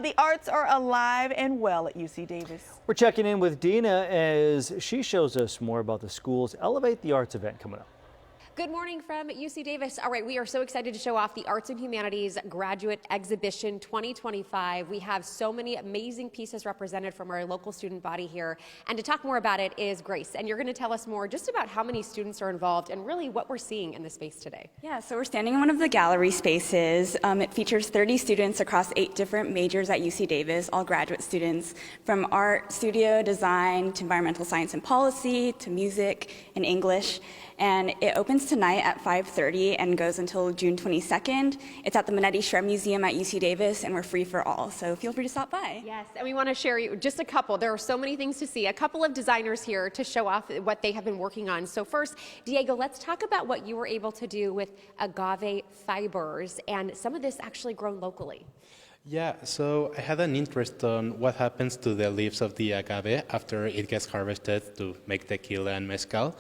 the arts are alive and well at UC Davis. We're checking in with Dina as she shows us more about the school's Elevate the Arts event coming up. Good morning from UC Davis. All right, we are so excited to show off the Arts and Humanities Graduate Exhibition 2025. We have so many amazing pieces represented from our local student body here. And to talk more about it is Grace. And you're going to tell us more just about how many students are involved and really what we're seeing in the space today. Yeah, so we're standing in one of the gallery spaces. It features 30 students across 8 different majors at UC Davis, all graduate students, from art, studio, design, to environmental science and policy, to music and English. And it opens tonight at 5:30 and goes until June 22nd. It's at the Manetti-Shrem Museum at UC Davis, and we're free for all, so feel free to stop by. Yes, and we want to share you just a couple. There are so many things to see. A couple of designers here to show off what they have been working on. So first, Diego, let's talk about what you were able to do with agave fibers, and some of this actually grown locally. Yeah, so I had an interest on what happens to the leaves of the agave after it gets harvested to make tequila and mezcal.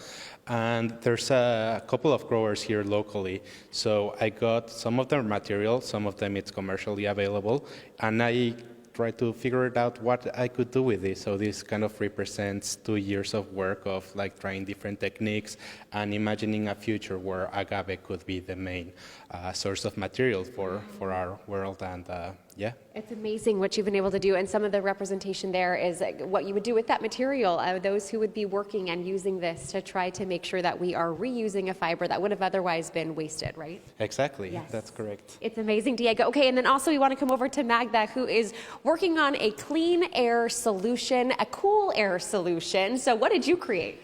And there's a couple of growers here locally. So I got some of their material, some of them it's commercially available, and I tried to figure it out what I could do with this. So this kind of represents 2 years of work of like trying different techniques and imagining a future where agave could be the main source of material for our world. And yeah. It's amazing what you've been able to do, and some of the representation there is what you would do with that material. Those who would be working and using this to try to make sure that we are reusing a fiber that would have otherwise been wasted, right? Exactly, yes. That's correct. It's amazing, Diego. Okay, and then also we want to come over to Magda, who is working on a clean air solution, a cool air solution. So what did you create?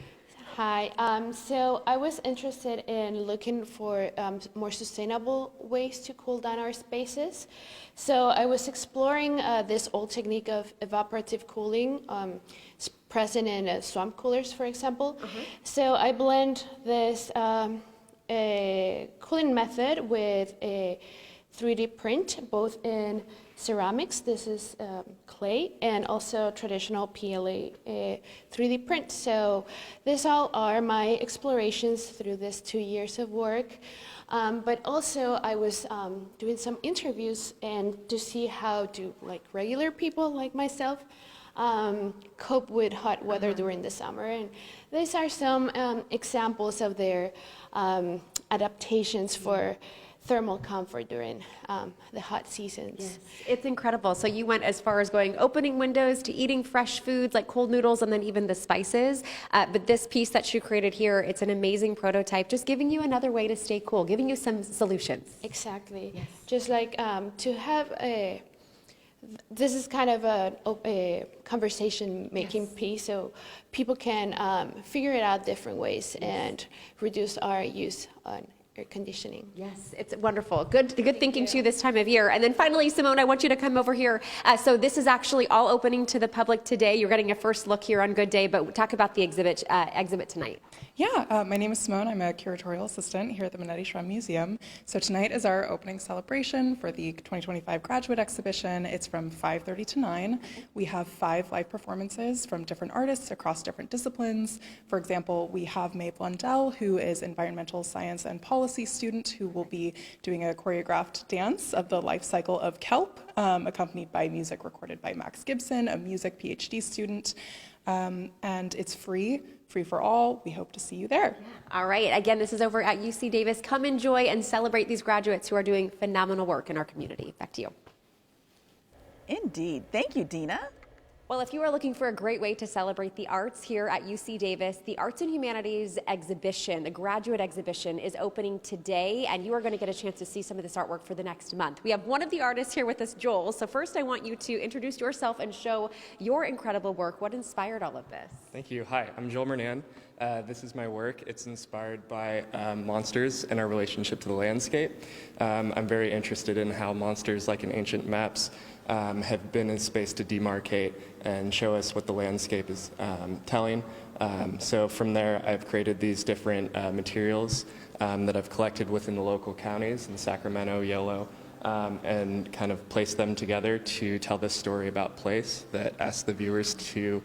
Hi, so I was interested in looking for more sustainable ways to cool down our spaces. So I was exploring this old technique of evaporative cooling, present in swamp coolers, for example. So I blend this cooling method with a 3D print, both in ceramics, this is clay, and also traditional PLA 3D print. So these all are my explorations through this 2 years of work. But also I was doing some interviews and to see how do like regular people like myself cope with hot weather during the summer. And these are some examples of their adaptations for thermal comfort during the hot seasons. Yes, it's incredible. So you went as far as going opening windows to eating fresh foods like cold noodles and then even the spices. But this piece that you created here, it's an amazing prototype, just giving you another way to stay cool, giving you some solutions. Exactly. Yes. Just like to have this is kind of a conversation-making piece, so people can figure it out different ways and reduce our use on air conditioning. Yes, it's wonderful. Good thinking too this time of year. And then finally, Simone, I want you to come over here. So this is actually all opening to the public today. You're getting a first look here on Good Day, but talk about the exhibit tonight. Yeah, my name is Simone. I'm a curatorial assistant here at the Manetti-Shrem Museum. So tonight is our opening celebration for the 2025 graduate exhibition. It's from 5:30 to 9. We have 5 live performances from different artists across different disciplines. For example, we have Mae Blundell, who is environmental science and policy student, who will be doing a choreographed dance of the life cycle of kelp, accompanied by music recorded by Max Gibson, a music PhD student. And it's free for all. We hope to see you there. All right. Again, this is over at UC Davis. Come enjoy and celebrate these graduates who are doing phenomenal work in our community. Back to you. Indeed. Thank you, Dina. Well, if you are looking for a great way to celebrate the arts here at UC Davis, the Arts and Humanities exhibition, the graduate exhibition, is opening today, and you are going to get a chance to see some of this artwork for the next month. We have one of the artists here with us, Joel. So first, I want you to introduce yourself and show your incredible work. What inspired all of this? Thank you. Hi, I'm Joel Mernan. This is my work. It's inspired by monsters and our relationship to the landscape. I'm very interested in how monsters, like in ancient maps, have been in space to demarcate and show us what the landscape is telling. So from there, I've created these different materials that I've collected within the local counties in Sacramento, Yolo, and kind of placed them together to tell this story about place that asks the viewers to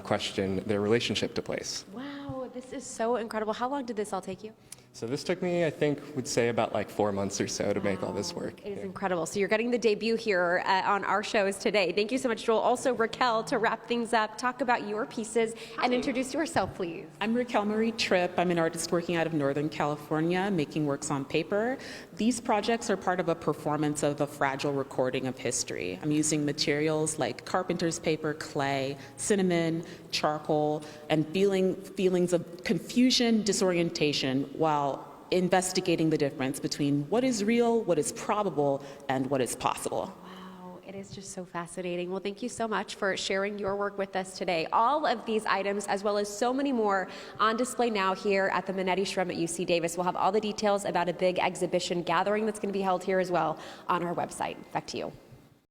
question their relationship to place. Wow, this is so incredible. How long did this all take you? So this took me, I think, would say about like 4 months or so to make all this work. It is incredible. So you're getting the debut here on our shows today. Thank you so much, Joel. Also, Raquel, to wrap things up, talk about your pieces and introduce yourself, please. I'm Raquel Marie Tripp. I'm an artist working out of Northern California, making works on paper. These projects are part of a performance of a fragile recording of history. I'm using materials like carpenter's paper, clay, cinnamon, charcoal, and feelings of confusion, disorientation, while investigating the difference between what is real, what is probable, and what is possible. Wow, it is just so fascinating. Well, thank you so much for sharing your work with us today. All of these items, as well as so many more, on display now here at the Minetti Shrum at UC Davis. We'll have all the details about a big exhibition gathering that's going to be held here as well on our website. Back to you.